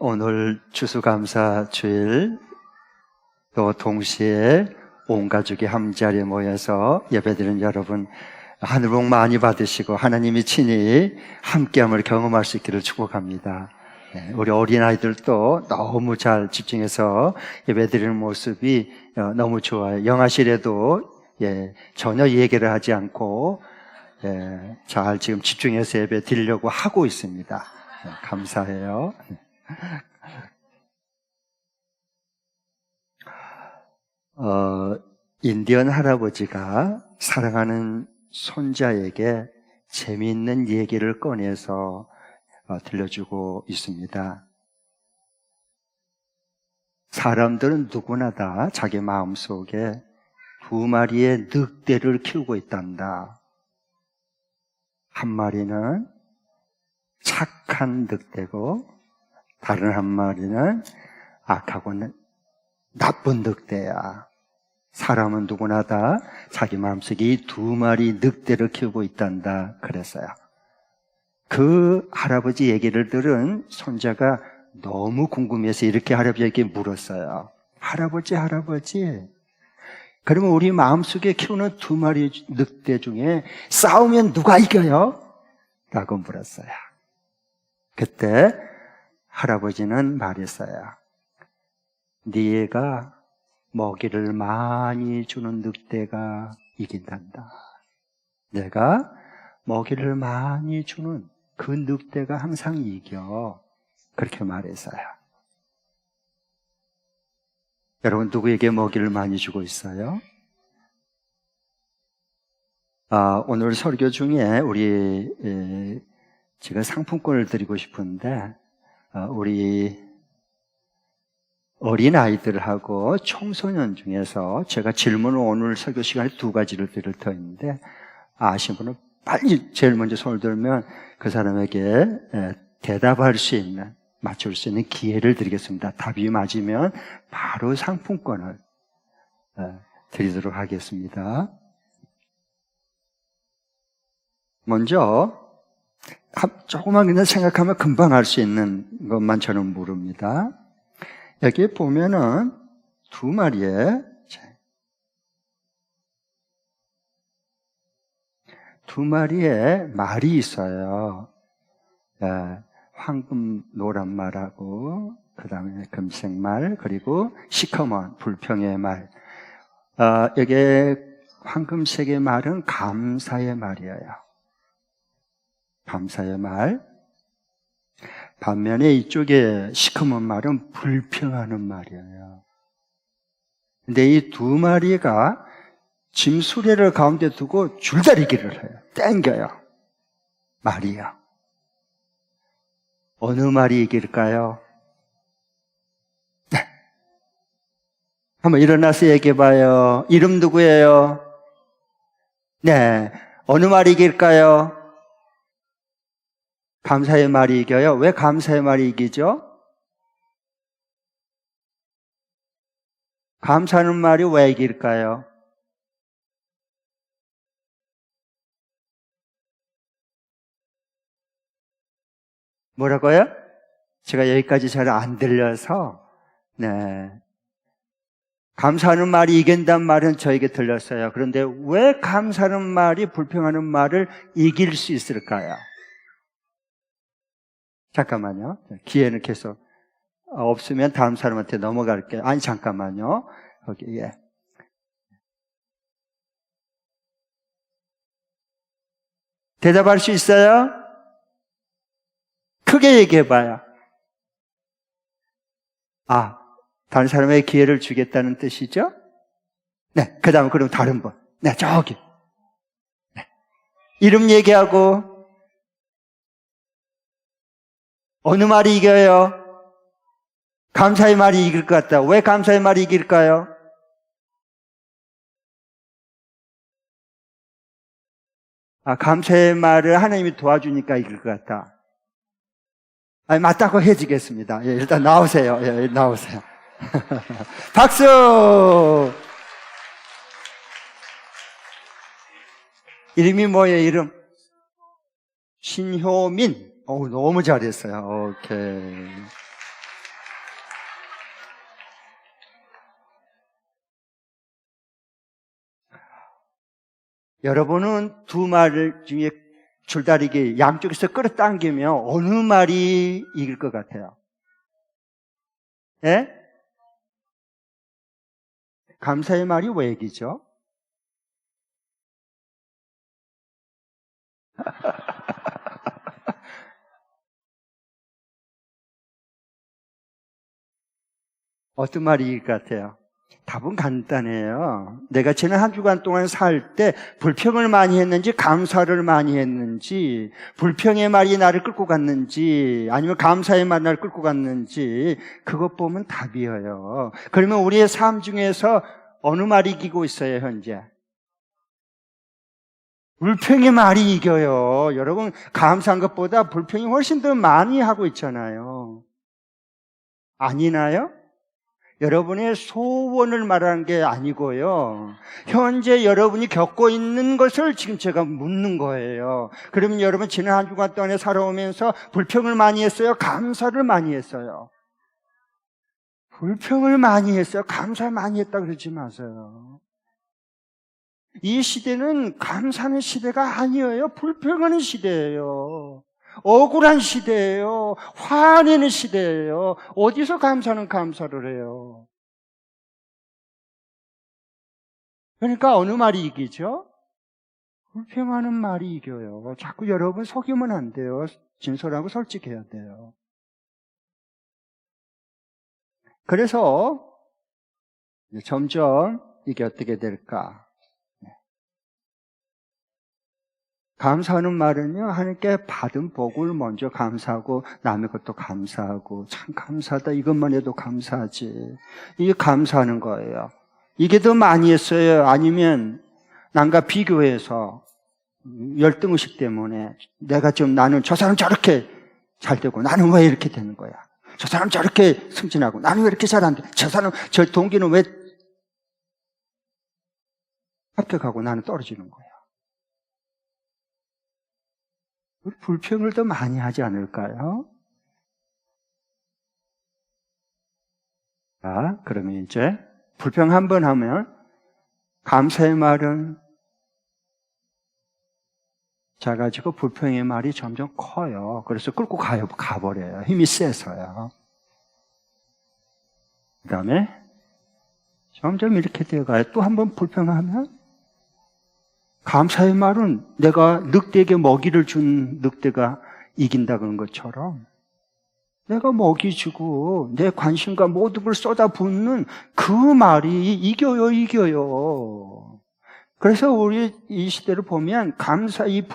오늘 추수감사 주일 또 동시에 온 가족이 한자리에 모여서 예배드리는 여러분, 하늘 복 많이 받으시고 하나님이 친히 함께함을 경험할 수 있기를 축복합니다. 우리 어린아이들도 너무 잘 집중해서 예배드리는 모습이 너무 좋아요. 영화실에도 전혀 얘기를 하지 않고 잘 지금 집중해서 예배 드리려고 하고 있습니다. 감사해요. 인디언 할아버지가 사랑하는 손자에게 재미있는 얘기를 꺼내서 들려주고 있습니다. 사람들은 누구나 다 자기 마음속에 두 마리의 늑대를 키우고 있단다. 한 마리는 착한 늑대고 다른 한 마리는 악하고 나쁜 늑대야. 사람은 누구나 다 자기 마음속에 이 두 마리 늑대를 키우고 있단다 그랬어요. 그 할아버지 얘기를 들은 손자가 너무 궁금해서 이렇게 할아버지에게 물었어요. 할아버지, 그러면 우리 마음속에 키우는 두 마리 늑대 중에 싸우면 누가 이겨요? 라고 물었어요. 그때 할아버지는 말했어요. 네가 먹이를 많이 주는 늑대가 이긴단다. 내가 먹이를 많이 주는 그 늑대가 항상 이겨. 그렇게 말했어요. 여러분, 누구에게 먹이를 많이 주고 있어요? 오늘 설교 중에 제가 상품권을 드리고 싶은데, 우리 어린아이들하고 청소년 중에서 제가 질문을 오늘 설교 시간에 두 가지를 드릴 터인데, 아시는 분은 빨리 제일 먼저 손을 들면 그 사람에게 대답할 수 있는, 맞출 수 있는 기회를 드리겠습니다. 답이 맞으면 바로 상품권을 드리도록 하겠습니다. 먼저 조금만 그냥 생각하면 금방 알 수 있는 것만 저는 물읍니다. 여기 보면은 두 마리의 말이 있어요. 황금 노란 말하고 그 다음에 금색 말, 그리고 시커먼 불평의 말. 여기 황금색의 말은 감사의 말이에요. 감사의 말. 반면에 이쪽에 시커먼 말은 불평하는 말이에요. 근데 이 두 마리가 짐 수레를 가운데 두고 줄다리기를 해요. 땡겨요. 말이요. 어느 말이 이길까요? 네. 한번 일어나서 얘기해봐요. 이름 누구예요? 네. 어느 말이 이길까요? 감사의 말이 이겨요. 왜 감사의 말이 이기죠? 감사하는 말이 왜 이길까요? 뭐라고요? 제가 여기까지 잘 안 들려서, 감사하는 말이 이긴다는 말은 저에게 들렸어요. 그런데 왜 감사하는 말이 불평하는 말을 이길 수 있을까요? 잠깐만요. 기회는 계속 없으면 다음 사람한테 넘어갈게요. 아니, 잠깐만요. 거기, 대답할 수 있어요? 크게 얘기해봐요. 다른 사람에게 기회를 주겠다는 뜻이죠? 네, 그 다음에 그럼 다른 분. 네, 저기. 네. 이름 얘기하고, 어느 말이 이겨요? 감사의 말이 이길 것 같다. 왜 감사의 말이 이길까요? 감사의 말을 하나님이 도와주니까 이길 것 같다. 맞다고 해주겠습니다. 일단 나오세요. 나오세요. 박수! 이름이 뭐예요, 이름? 신효민. 너무 잘했어요. 오케이. 여러분은 두 말 중에 줄다리기 양쪽에서 끌어당기면 어느 말이 이길 것 같아요? 예? 감사의 말이 왜 이기죠? 어떤 말이 이길 것 같아요? 답은 간단해요. 내가 지난 한 주간 동안 살 때 불평을 많이 했는지 감사를 많이 했는지, 불평의 말이 나를 끌고 갔는지 아니면 감사의 말이 나를 끌고 갔는지 그것 보면 답이에요. 그러면 우리의 삶 중에서 어느 말이 이기고 있어요, 현재? 불평의 말이 이겨요. 여러분, 감사한 것보다 불평이 훨씬 더 많이 하고 있잖아요. 아니나요? 여러분의 소원을 말하는 게 아니고요. 현재 여러분이 겪고 있는 것을 지금 제가 묻는 거예요. 그러면 여러분 지난 한 주간 동안에 살아오면서 불평을 많이 했어요? 감사를 많이 했어요? 불평을 많이 했어요? 감사를 많이 했다 그러지 마세요. 이 시대는 감사하는 시대가 아니에요. 불평하는 시대예요. 억울한 시대예요. 화내는 시대예요. 어디서 감사는 감사를 해요? 그러니까 어느 말이 이기죠? 불평하는 말이 이겨요. 자꾸 여러분 속이면 안 돼요. 진솔하고 솔직해야 돼요. 그래서 점점 이게 어떻게 될까? 감사하는 말은요, 하나님께 받은 복을 먼저 감사하고 남의 것도 감사하고 참 감사하다 이것만 해도 감사하지. 이게 감사하는 거예요. 이게 더 많이 했어요? 아니면 남과 비교해서 열등의식 때문에 내가 좀 나는 저 사람 저렇게 잘 되고 나는 왜 이렇게 되는 거야? 저 사람 저렇게 승진하고 나는 왜 이렇게 잘 안 돼? 저 사람 저 동기는 왜 합격하고 나는 떨어지는 거야? 우리 불평을 더 많이 하지 않을까요? 자, 그러면 이제 불평 한 번 하면 감사의 말은 작아지고 불평의 말이 점점 커요. 그래서 끌고 가버려요. 힘이 세서요. 그 다음에 점점 이렇게 되어가요. 또 한 번 불평하면 감사의 말은 내가 늑대에게 먹이를 준 늑대가 이긴다 그런 것처럼 내가 먹이 주고 내 관심과 모든 걸 쏟아붓는 그 말이 이겨요. 그래서 우리 이 시대를 보면 감사의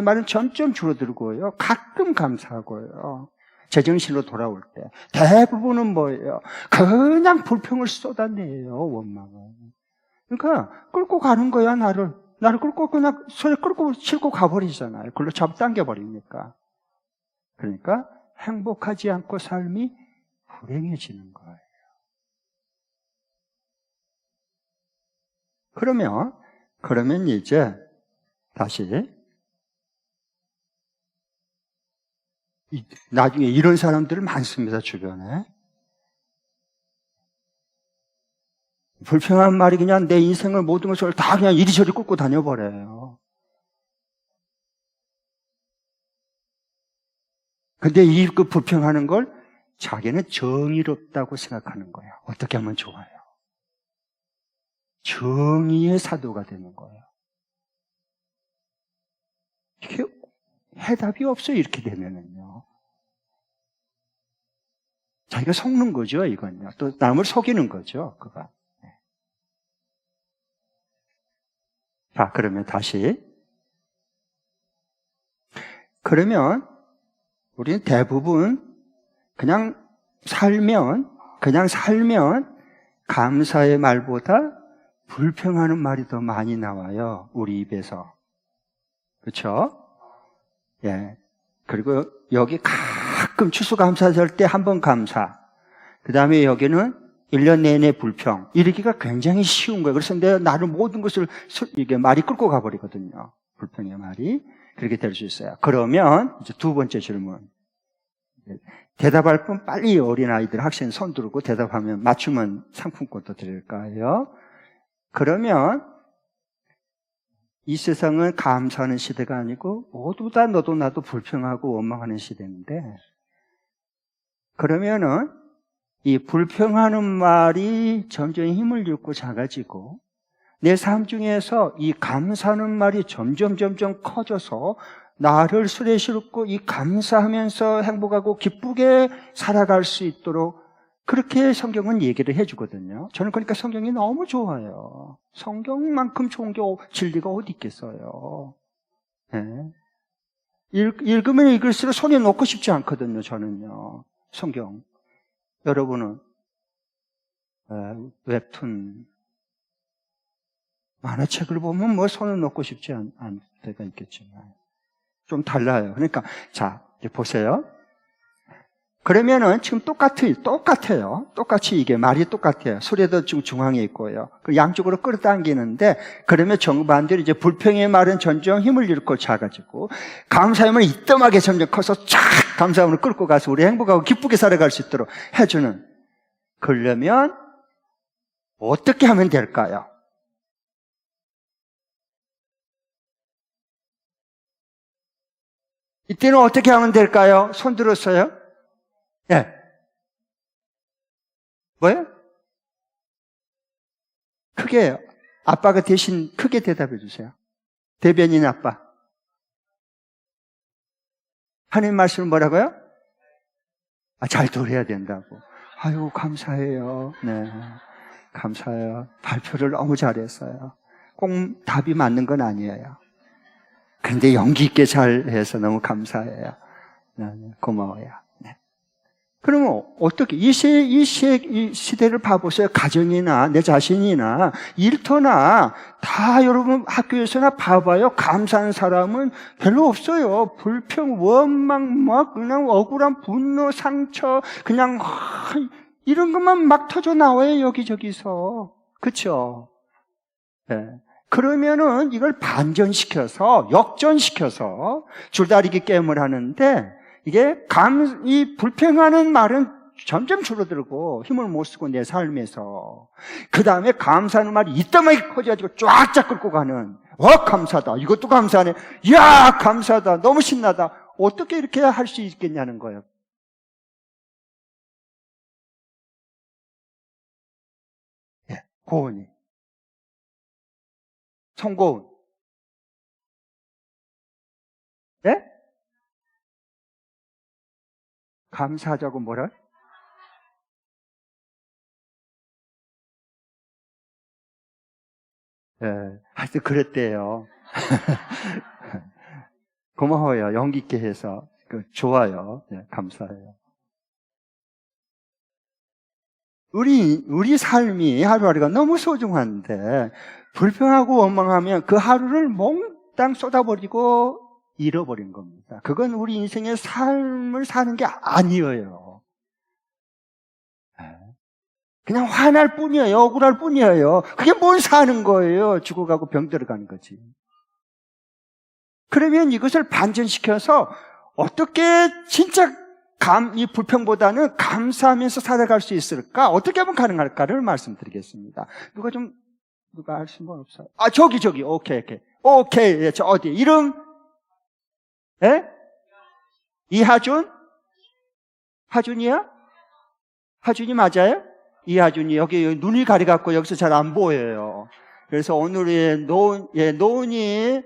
말은 점점 줄어들고요. 가끔 감사하고요. 제정신으로 돌아올 때. 대부분은 뭐예요? 그냥 불평을 쏟아내요, 원망을. 그러니까 끌고 가는 거야, 나를 끌고 그냥 손에 끌고 싣고 가버리잖아요. 그걸로 잡당겨 버리니까. 그러니까 행복하지 않고 삶이 불행해지는 거예요. 그러면 이제 다시 나중에 이런 사람들 많습니다, 주변에. 불평한 말이 그냥 내 인생을 모든 것을 다 그냥 이리저리 끌고 다녀버려요. 근데 그 불평하는 걸 자기는 정의롭다고 생각하는 거예요. 어떻게 하면 좋아요? 정의의 사도가 되는 거예요. 이게 해답이 없어요, 이렇게 되면은요. 자기가 속는 거죠, 이건요. 또 남을 속이는 거죠, 그가. 자, 그러면 다시. 그러면 우리는 대부분 그냥 살면 감사의 말보다 불평하는 말이 더 많이 나와요. 우리 입에서. 그렇죠? 예. 그리고 여기 가끔 추수감사절 때 한 번 감사. 그 다음에 여기는 1년 내내 불평. 이러기가 굉장히 쉬운 거예요. 그래서 나를 모든 것을 이게 말이 끌고 가버리거든요. 불평의 말이. 그렇게 될 수 있어요. 그러면 이제 두 번째 질문. 대답할 분 빨리 어린아이들 학생 손 들고 대답하면 맞추면 상품권도 드릴 거예요. 그러면 이 세상은 감사하는 시대가 아니고 모두 다 너도 나도 불평하고 원망하는 시대인데, 그러면은 이 불평하는 말이 점점 힘을 잃고 작아지고 내 삶 중에서 이 감사하는 말이 점점 커져서 나를 술에 싣고 이 감사하면서 행복하고 기쁘게 살아갈 수 있도록 그렇게 성경은 얘기를 해주거든요. 저는 그러니까 성경이 너무 좋아요. 성경만큼 좋은 게 진리가 어디 있겠어요. 네. 읽으면 읽을수록 손에 놓고 싶지 않거든요. 저는요. 성경. 여러분은 웹툰 만화책을 보면 뭐 손을 놓고 싶지 않을 때가 있겠지만 좀 달라요. 그러니까 자, 이제 보세요. 그러면은 지금 똑같아요. 똑같이 이게 말이 똑같아요. 소리도 지금 중앙에 있고요. 그 양쪽으로 끌어당기는데, 그러면 정반대로 이제 불평의 말은 점점 힘을 잃고 작아지고, 감사의 말은 이뜸하게 점점 커서 쫙 감사함을 끌고 가서 우리 행복하고 기쁘게 살아갈 수 있도록 해주는. 그러려면 어떻게 하면 될까요? 이때는 어떻게 하면 될까요? 손 들었어요? 예. 뭐예요? 크게, 아빠가 대신 크게 대답해 주세요. 대변인 아빠. 하나님 말씀은 뭐라고요? 잘 들어야 된다고. 아유, 감사해요. 네. 감사해요. 발표를 너무 잘했어요. 꼭 답이 맞는 건 아니에요. 근데 용기 있게 잘해서 너무 감사해요. 네, 고마워요. 네. 그러면 어떻게 이 시대를 봐보세요. 가정이나 내 자신이나 일터나 다 여러분 학교에서나 봐봐요. 감사한 사람은 별로 없어요. 불평, 원망, 막 그냥 억울한 분노, 상처, 그냥 이런 것만 막 터져 나와요. 여기저기서. 그렇죠? 네. 그러면은 이걸 반전시켜서 역전시켜서 줄다리기 게임을 하는데, 이게 이 불평하는 말은 점점 줄어들고 힘을 못 쓰고 내 삶에서, 그 다음에 감사하는 말이 이따만하게 커져가지고 쫙쫙 끌고 가는, 감사하다, 이것도 감사하네, 이야 감사하다, 너무 신나다. 어떻게 이렇게 할 수 있겠냐는 거예요. 예, 고은이 송고은. 예? 감사하자고 뭐라? 예, 하여튼 그랬대요. 고마워요. 용기 있게 해서. 좋아요. 예, 감사해요. 우리 삶이 하루하루가 너무 소중한데, 불평하고 원망하면 그 하루를 몽땅 쏟아버리고 잃어버린 겁니다. 그건 우리 인생의 삶을 사는 게 아니에요. 그냥 화날 뿐이에요. 억울할 뿐이에요. 그게 뭘 사는 거예요. 죽어가고 병 들어가는 거지. 그러면 이것을 반전시켜서 어떻게 진짜 이 불평보다는 감사하면서 살아갈 수 있을까? 어떻게 하면 가능할까를 말씀드리겠습니다. 누가 할 수 있는 건 없어요? 저기. 오케이. 예, 저 어디? 이름? 예? 이하준? 하준이야? 하준이 맞아요? 이하준이. 여기 눈이 가려갖고 여기서 잘 안 보여요. 그래서 오늘의 노은이,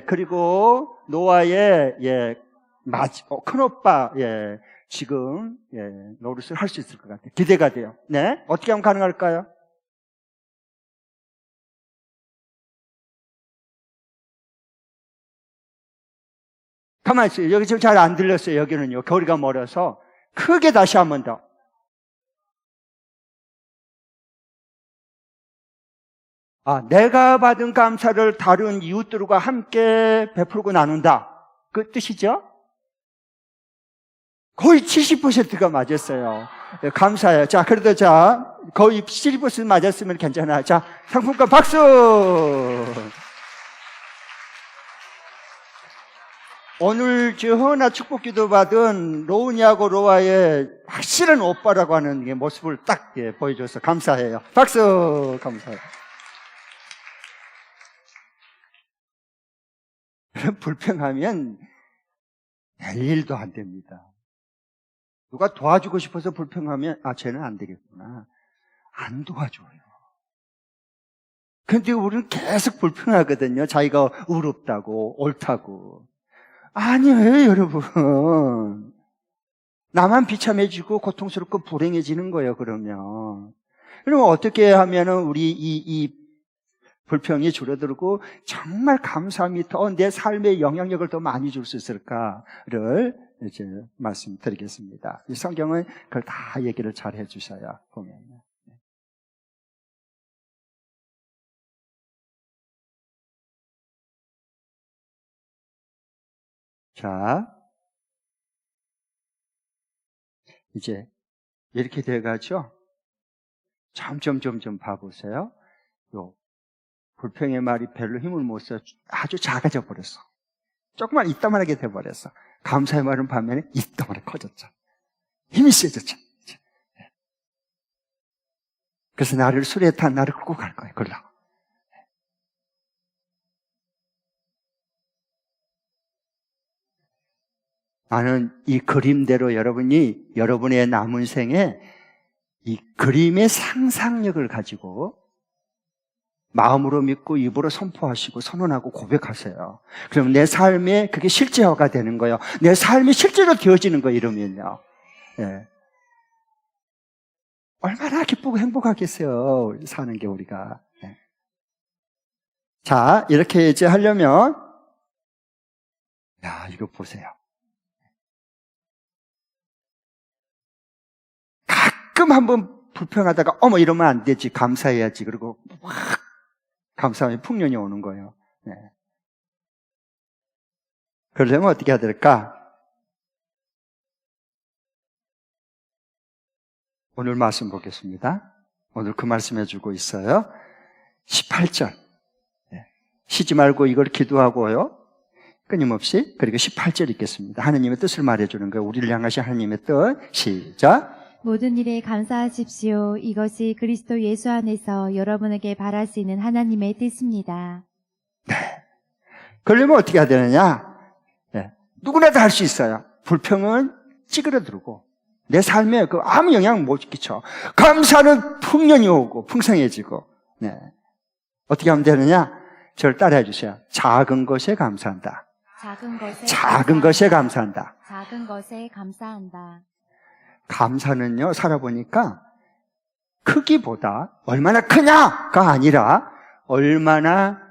그리고 노아의, 큰오빠, 지금, 노릇을 할 수 있을 것 같아요. 기대가 돼요. 네? 어떻게 하면 가능할까요? 가만히 있어요. 여기 지금 잘 안 들렸어요. 여기는요. 거리가 멀어서. 크게 다시 한 번 더. 내가 받은 감사를 다른 이웃들과 함께 베풀고 나눈다. 그 뜻이죠? 거의 70%가 맞았어요. 감사해요. 자, 그래도 거의 70% 맞았으면 괜찮아요. 자, 상품권 박수! 오늘 저 허나 축복기도 받은 로운이하고 로아의 확실한 오빠라고 하는 게 모습을 딱 보여줘서 감사해요. 박수! 감사해요. 불평하면 별 일도 안 됩니다. 누가 도와주고 싶어서 불평하면 쟤는 안 되겠구나. 안 도와줘요. 근데 우리는 계속 불평하거든요. 자기가 의롭다고 옳다고. 아니에요, 여러분. 나만 비참해지고 고통스럽고 불행해지는 거예요, 그러면. 그러면 어떻게 하면은 우리 이 불평이 줄어들고 정말 감사함이 더 내 삶에 영향력을 더 많이 줄 수 있을까를 이제 말씀드리겠습니다. 이 성경은 그걸 다 얘기를 잘 해주셔야 보면요. 자, 이제 이렇게 돼가죠. 점점 봐보세요. 요 불평의 말이 별로 힘을 못 써 아주 작아져 버렸어. 조금만 이따만하게 돼버렸어. 감사의 말은 반면에 이따만하게 커졌죠. 힘이 세졌죠. 그래서 나를 술에 탄 나를 끌고 갈 거예요. 걸러. 나는 이 그림대로 여러분의 남은 생에 이 그림의 상상력을 가지고 마음으로 믿고 입으로 선포하시고 선언하고 고백하세요. 그러면 내 삶에 그게 실제화가 되는 거예요. 내 삶이 실제로 되어지는 거예요. 이러면요. 예. 얼마나 기쁘고 행복하겠어요. 사는 게 우리가. 예. 자, 이렇게 이제 하려면 이거 보세요. 가끔 한번 불평하다가 이러면 안 되지. 감사해야지. 그리고 확 감사함의 풍년이 오는 거예요. 네. 그러려면 어떻게 해야 될까? 오늘 말씀 보겠습니다. 오늘 그 말씀 해주고 있어요. 18절. 네. 쉬지 말고 이걸 기도하고요. 끊임없이. 그리고 18절 읽겠습니다. 하나님의 뜻을 말해주는 거예요. 우리를 향하신 하나님의 뜻. 시작. 모든 일에 감사하십시오. 이것이 그리스도 예수 안에서 여러분에게 바랄 수 있는 하나님의 뜻입니다. 네. 그러려면 어떻게 해야 되느냐? 네. 누구나 다 할 수 있어요. 불평은 찌그러들고 내 삶에 아무 영향 못 끼쳐. 감사는 풍년이 오고 풍성해지고. 네. 어떻게 하면 되느냐? 저를 따라해 주세요. 작은 것에 감사한다. 작은 것에 감사한다. 작은 것에 감사한다. 감사는요, 살아보니까 크기보다 얼마나 크냐가 아니라 얼마나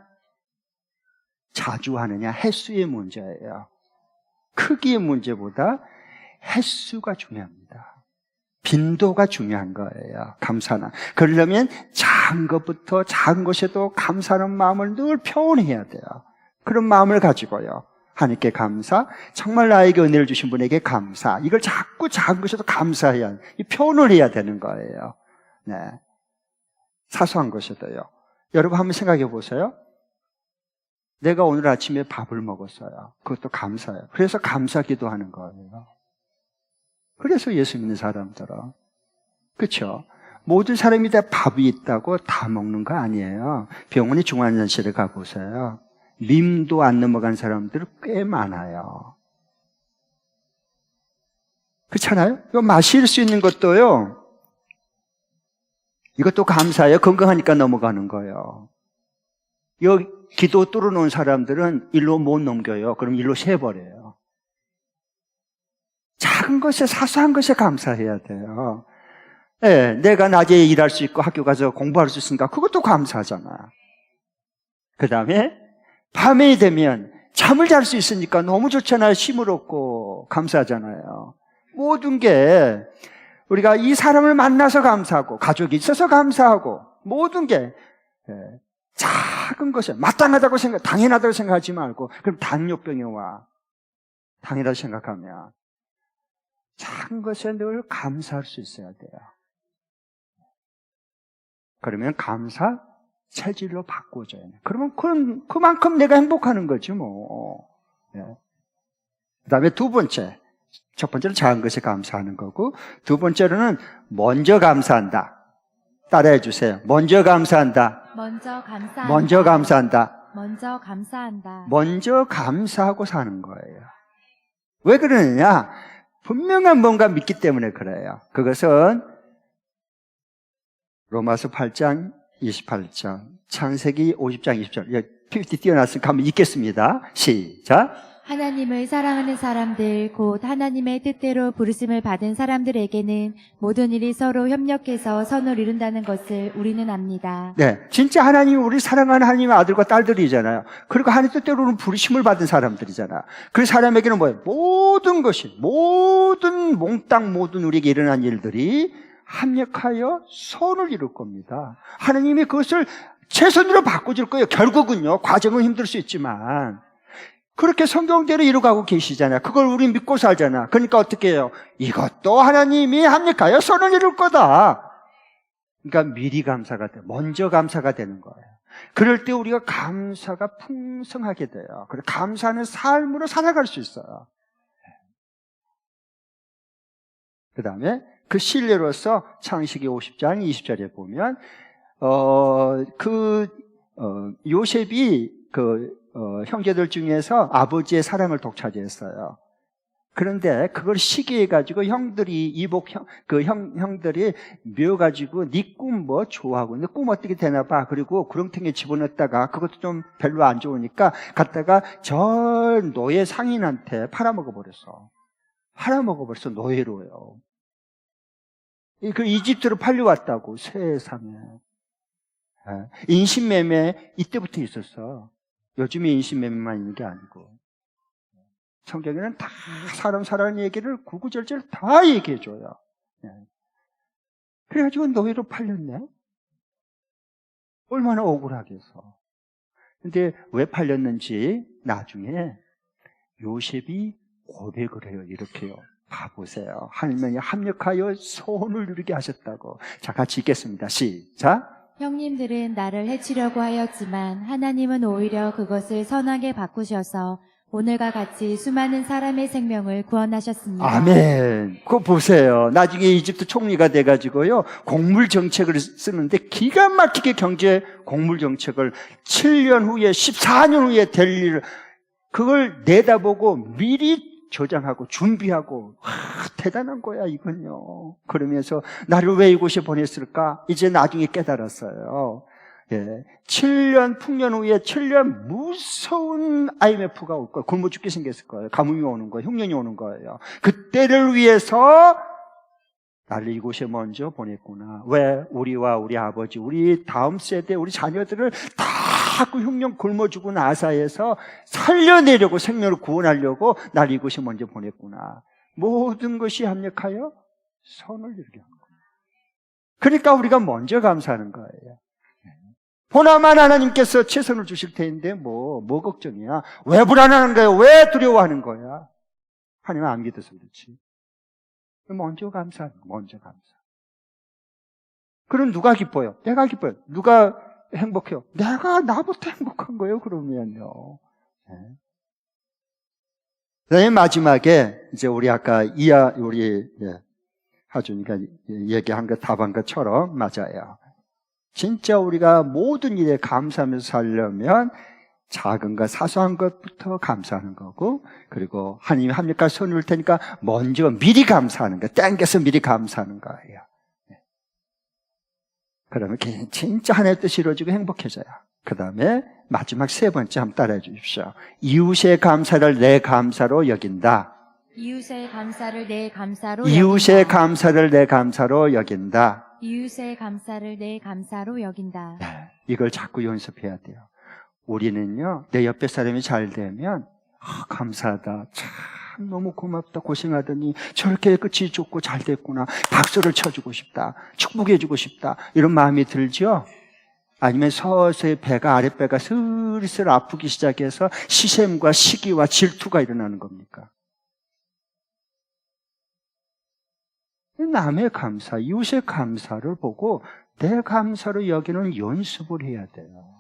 자주 하느냐, 횟수의 문제예요. 크기의 문제보다 횟수가 중요합니다. 빈도가 중요한 거예요. 감사는. 그러려면 작은 것부터 작은 것에도 감사하는 마음을 늘 표현해야 돼요. 그런 마음을 가지고요. 하나님께 감사, 정말 나에게 은혜를 주신 분에게 감사. 이걸 자꾸 작은 것에도 감사해야, 이 표현을 해야 되는 거예요. 네. 사소한 것에도요. 여러분 한번 생각해 보세요. 내가 오늘 아침에 밥을 먹었어요. 그것도 감사해요. 그래서 감사 기도하는 거예요. 그래서 예수 믿는 사람들은. 그렇죠? 모든 사람이 다 밥이 있다고 다 먹는 거 아니에요. 병원에 중환자실에 가보세요. 림도 안 넘어간 사람들 꽤 많아요. 그렇잖아요? 이거 마실 수 있는 것도요. 이것도 감사해요. 건강하니까 넘어가는 거예요. 여기 기도 뚫어놓은 사람들은 일로 못 넘겨요. 그럼 일로 새버려요. 작은 것에, 사소한 것에 감사해야 돼요. 네, 내가 낮에 일할 수 있고 학교 가서 공부할 수 있으니까 그것도 감사하잖아. 그 다음에 밤이 되면 잠을 잘 수 있으니까 너무 좋잖아요. 쉼을 얻고 감사하잖아요. 모든 게 우리가 이 사람을 만나서 감사하고 가족이 있어서 감사하고 모든 게 작은 것에 마땅하다고 당연하다고 생각하지 말고 그럼 당뇨병이 와. 당연하다고 생각하면 작은 것에 늘 감사할 수 있어야 돼요. 그러면 감사 체질로 바꿔줘야 돼. 그러면 그만큼 내가 행복하는 거지 뭐. 네. 그 다음에 두 번째, 첫 번째는 작은 것에 감사하는 거고, 두 번째로는 먼저 감사한다. 따라해 주세요. 먼저 감사한다. 먼저 감사한다. 먼저 감사한다. 먼저 감사한다. 먼저 감사하고 사는 거예요. 왜 그러느냐? 분명한 뭔가 믿기 때문에 그래요. 그것은 로마서 8장 28장, 창세기 50장 20절. PPT 띄워놨으니까 한번 읽겠습니다. 시작. 하나님을 사랑하는 사람들, 곧 하나님의 뜻대로 부르심을 받은 사람들에게는 모든 일이 서로 협력해서 선을 이룬다는 것을 우리는 압니다. 네, 진짜 하나님이 우리 사랑하는 하나님의 아들과 딸들이잖아요. 그리고 하나님 뜻대로는 부르심을 받은 사람들이잖아. 그 사람에게는 뭐예요? 모든 것이, 모든 몽땅 모든 우리에게 일어난 일들이 합력하여 선을 이룰 겁니다. 하나님이 그것을 최선으로 바꿔줄 거예요. 결국은요, 과정은 힘들 수 있지만 그렇게 성경대로 이루어가고 계시잖아요. 그걸 우리 믿고 살잖아. 그러니까 어떻게 해요? 이것도 하나님이 합력하여 선을 이룰 거다. 그러니까 미리 감사가 돼. 먼저 감사가 되는 거예요. 그럴 때 우리가 감사가 풍성하게 돼요. 그래서 감사하는 삶으로 살아갈 수 있어요. 그 다음에 그 신뢰로서 창세기 50장 20절에 보면 요셉이 형제들 중에서 아버지의 사랑을 독차지했어요. 그런데 그걸 시기해가지고 형들이 형들이 미워가지고 네 꿈 뭐 좋아하고 네 꿈 어떻게 되나 봐. 그리고 구렁텅이에 집어넣었다가 그것도 좀 별로 안 좋으니까 갔다가 저 노예 상인한테 팔아먹어버렸어. 노예로요. 그 이집트로 팔려왔다고. 세상에. 인신매매 이때부터 있었어. 요즘에 인신매매만 있는 게 아니고. 성경에는 다 사람 사랑하는 얘기를 구구절절 다 얘기해줘요. 그래가지고 노예로 팔렸네. 얼마나 억울하겠어. 근데 왜 팔렸는지 나중에 요셉이 고백을 해요. 이렇게요. 봐보세요. 하나님이 합력하여 선을 이루게 하셨다고. 자, 같이 읽겠습니다. 시작. 형님들은 나를 해치려고 하였지만 하나님은 오히려 그것을 선하게 바꾸셔서 오늘과 같이 수많은 사람의 생명을 구원하셨습니다. 아멘. 그거 보세요. 나중에 이집트 총리가 돼가지고요, 곡물 정책을 쓰는데 기가 막히게 경제 곡물 정책을 7년 후에 14년 후에 될 일을 그걸 내다보고 미리 저장하고 준비하고 대단한 거야 이건요. 그러면서 나를 왜 이곳에 보냈을까? 이제 나중에 깨달았어요. 7년 풍년 후에 7년 무서운 IMF가 올 거예요. 굶어 죽게 생겼을 거예요. 가뭄이 오는 거예요. 흉년이 오는 거예요. 그때를 위해서 나를 이곳에 먼저 보냈구나. 왜? 우리와 우리 아버지, 우리 다음 세대, 우리 자녀들을 다 그 흉년 굶어 죽은 나사에서 살려내려고, 생명을 구원하려고 나를 이곳에 먼저 보냈구나. 모든 것이 합력하여 선을 이루게 한 거예요. 그러니까 우리가 먼저 감사하는 거예요. 보나마나 하나님께서 최선을 주실 텐데 뭐 걱정이야. 왜 불안하는 거야? 왜 두려워하는 거야? 하나님 안 믿어서 그렇지. 먼저 감사하는 거야. 먼저 감사. 그럼 누가 기뻐요? 내가 기뻐요. 누가 행복해요? 내가 나부터 행복한 거예요. 그러면요. 그다음에 마지막에 이제 우리 아까 우리 하준이가 얘기한 것 답한 것처럼 맞아요. 진짜 우리가 모든 일에 감사하면서 살려면 작은 것, 사소한 것부터 감사하는 거고, 그리고 하나님이 합력과 선을 이룰 테니까 먼저 미리 감사하는 거, 땡겨서 미리 감사하는 거예요. 그러면 진짜 하나님의 뜻이 이루어지고 행복해져요. 그 다음에 마지막 세 번째 한번 따라해 주십시오. 이웃의 감사를 내 감사로 여긴다. 이웃의 감사를 내 감사로 이웃의 여긴다. 감사를 내 감사로 여긴다. 이웃의 감사를 내 감사로 여긴다. 네, 이걸 자꾸 연습해야 돼요. 우리는요, 내 옆에 사람이 잘 되면 감사하다, 참 너무 고맙다, 고생하더니 저렇게 끝이 좋고 잘 됐구나, 박수를 쳐주고 싶다, 축복해주고 싶다, 이런 마음이 들죠? 아니면 서서히 아랫배가 슬슬 아프기 시작해서 시샘과 시기와 질투가 일어나는 겁니까? 남의 감사, 이웃의 감사를 보고 내 감사로 여기는 연습을 해야 돼요.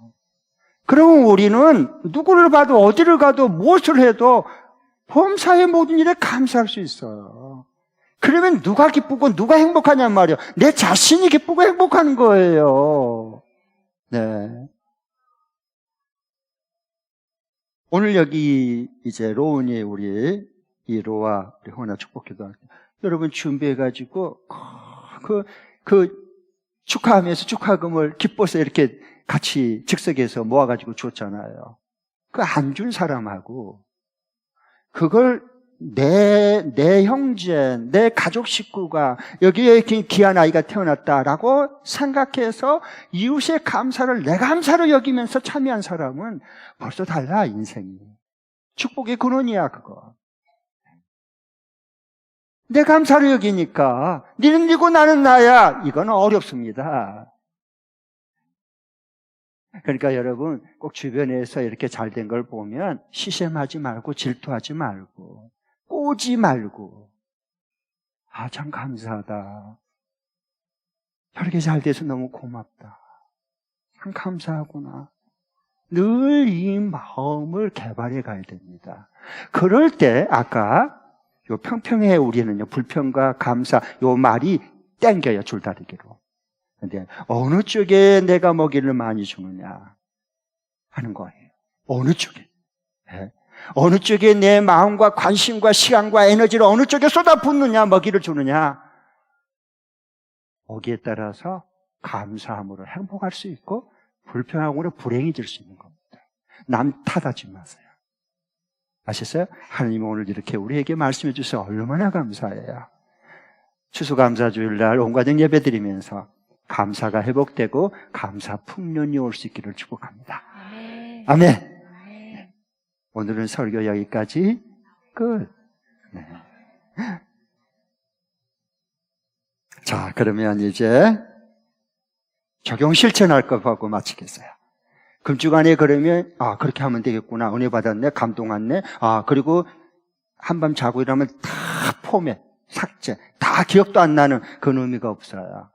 그러면 우리는 누구를 봐도 어디를 가도 무엇을 해도 범사의 모든 일에 감사할 수 있어요. 그러면 누가 기쁘고 누가 행복하냔 말이에요. 내 자신이 기쁘고 행복한 거예요. 네. 오늘 여기 이제 로운이 우리 이로와 우리 호나 축복기도 여러분 준비해가지고 축하하면서 축하금을 기뻐서 이렇게 같이 즉석에서 모아가지고 줬잖아요. 그 안 준 사람하고 그걸 내 형제, 내 가족 식구가 여기에 귀한 아이가 태어났다라고 생각해서 이웃의 감사를 내 감사로 여기면서 참여한 사람은 벌써 달라, 인생이. 축복의 근원이야, 그거. 내 감사로 여기니까 니는 니고 나는 나야. 이건 어렵습니다. 그러니까 여러분 꼭 주변에서 이렇게 잘 된 걸 보면 시샘하지 말고 질투하지 말고 꼬지 말고 아, 참 감사하다. 저렇게 잘 돼서 너무 고맙다. 참 감사하구나. 늘 이 마음을 개발해 가야 됩니다. 그럴 때 아까 요 평평해 우리는요 불평과 감사 요 말이 땡겨요 줄다리기로. 근데 어느 쪽에 내가 먹이를 많이 주느냐 하는 거예요. 어느 쪽에. 네. 어느 쪽에 내 마음과 관심과 시간과 에너지를 어느 쪽에 쏟아붓느냐 먹이를 주느냐 거기에 따라서 감사함으로 행복할 수 있고 불평함으로 불행해질 수 있는 겁니다. 남 탓하지 마세요. 아셨어요? 하나님은 오늘 이렇게 우리에게 말씀해 주셔서 얼마나 감사해요. 추수감사주일날 온 가정 예배 드리면서 감사가 회복되고 감사 풍년이 올 수 있기를 축복합니다. 아멘. 아멘. 오늘은 설교 여기까지 끝. 네. 자, 그러면 이제 적용 실천할 거 하고 마치겠어요. 금주간에 그러면 그렇게 하면 되겠구나. 은혜 받았네. 감동 왔네. 그리고 한밤 자고 일하면 다 포맷, 삭제, 다 기억도 안 나는 그런 의미가 없어요.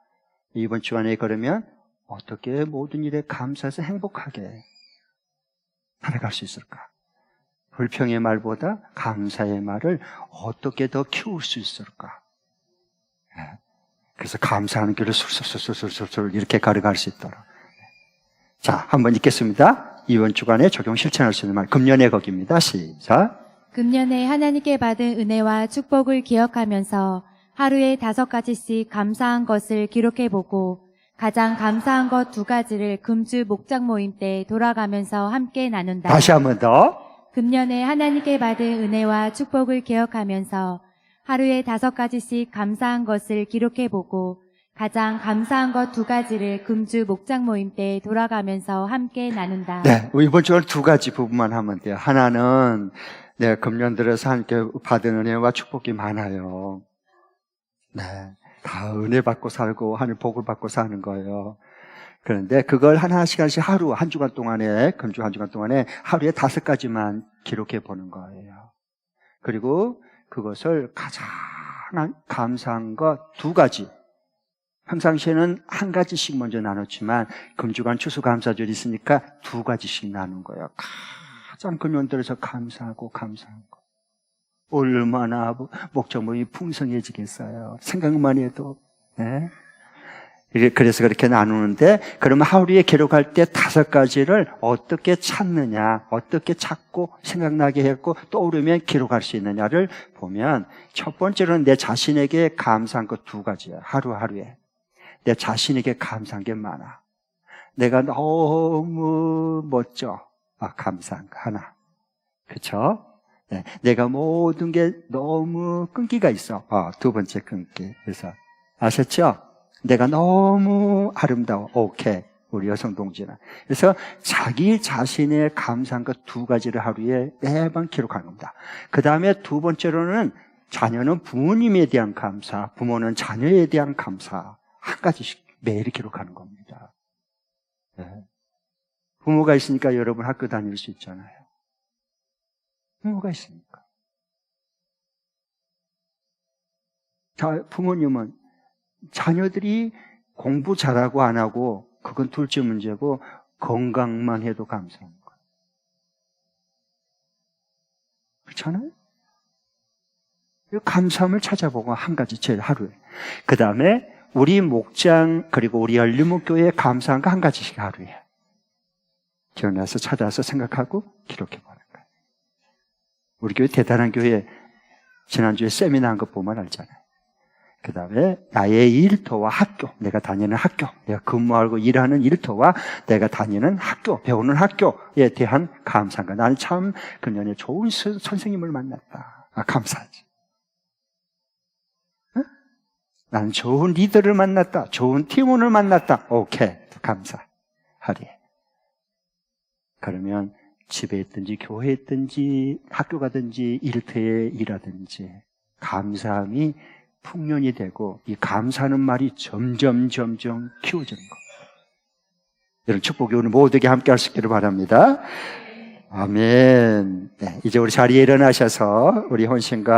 이번 주간에 그러면 어떻게 모든 일에 감사해서 행복하게 살아갈 수 있을까? 불평의 말보다 감사의 말을 어떻게 더 키울 수 있을까? 그래서 감사하는 길을 술술술술술 이렇게 걸어갈 수 있도록. 자, 한번 읽겠습니다. 이번 주간에 적용 실천할 수 있는 말. 금년의 거기입니다. 시작. 금년에 하나님께 받은 은혜와 축복을 기억하면서 하루에 5가지씩 감사한 것을 기록해보고 가장 감사한 것 2가지를 금주 목장 모임 때 돌아가면서 함께 나눈다. 다시 한 번 더. 금년에 하나님께 받은 은혜와 축복을 기억하면서 하루에 5가지씩 감사한 것을 기록해보고 가장 감사한 것 2가지를 금주 목장 모임 때 돌아가면서 함께 나눈다. 네, 이번 주는 2가지 부분만 하면 돼요. 하나는 금년 들어서 함께 받은 은혜와 축복이 많아요. 네, 다 은혜 받고 살고 하늘 복을 받고 사는 거예요. 그런데 그걸 하나씩 하루 한 주간 동안에 금주 한 주간 동안에 하루에 5가지만 기록해 보는 거예요. 그리고 그것을 가장 감사한 것 2가지. 평상시에는 1가지씩 먼저 나눴지만 금주간 추수감사절이 있으니까 2가지씩 나눈 거예요. 가장 금년 들어서 감사하고 감사한 거. 얼마나 목적 모임이 풍성해지겠어요. 생각만 해도. 네. 그래서 그렇게 나누는데 그러면 하루에 기록할 때 5가지를 어떻게 찾느냐, 어떻게 찾고 생각나게 했고 떠오르면 기록할 수 있느냐를 보면 첫 번째로는 내 자신에게 감사한 것 2가지야. 하루하루에. 내 자신에게 감사한 게 많아. 내가 너무 멋져. 감사한 거 하나. 그렇죠? 네. 내가 모든 게 너무 끈기가 있어. 2번째 끈기. 그래서 아셨죠? 내가 너무 아름다워. 오케이. 우리 여성 동지는. 그래서 자기 자신의 감사한 것 2가지를 하루에 매번 기록하는 겁니다. 그 다음에 2번째로는 자녀는 부모님에 대한 감사, 부모는 자녀에 대한 감사. 1가지씩 매일 기록하는 겁니다. 네. 부모가 있으니까 여러분 학교 다닐 수 있잖아요. 부모가 있으니까. 부모님은 자녀들이 공부 잘하고 안 하고 그건 둘째 문제고 건강만 해도 감사한 거예요. 그렇잖아요? 감사함을 찾아보고 한 가지 제일 하루에. 그 다음에 우리 목장 그리고 우리 열린목교회에 감사한 거 한 가지씩 하루에. 기억나서 찾아서 생각하고 기록해보는 거예요. 우리 교회 대단한 교회 지난주에 세미나 한 거 보면 알잖아요. 그 다음에 나의 일터와 학교, 내가 다니는 학교, 내가 근무하고 일하는 일터와 내가 다니는 학교, 배우는 학교에 대한 감사한가. 나는 참 그년에 좋은 선생님을 만났다. 감사하지. 응? 나는 좋은 리더를 만났다. 좋은 팀원을 만났다. 오케이, 감사하리. 그러면 집에 있든지 교회에 있든지 학교 가든지 일터에 일하든지 감사함이 풍년이 되고 이 감사하는 말이 점점 키워지는 겁니다. 여러분 축복이 오늘 모두에게 함께 할 수 있기를 바랍니다. 아멘. 네, 이제 우리 자리에 일어나셔서 우리 헌신과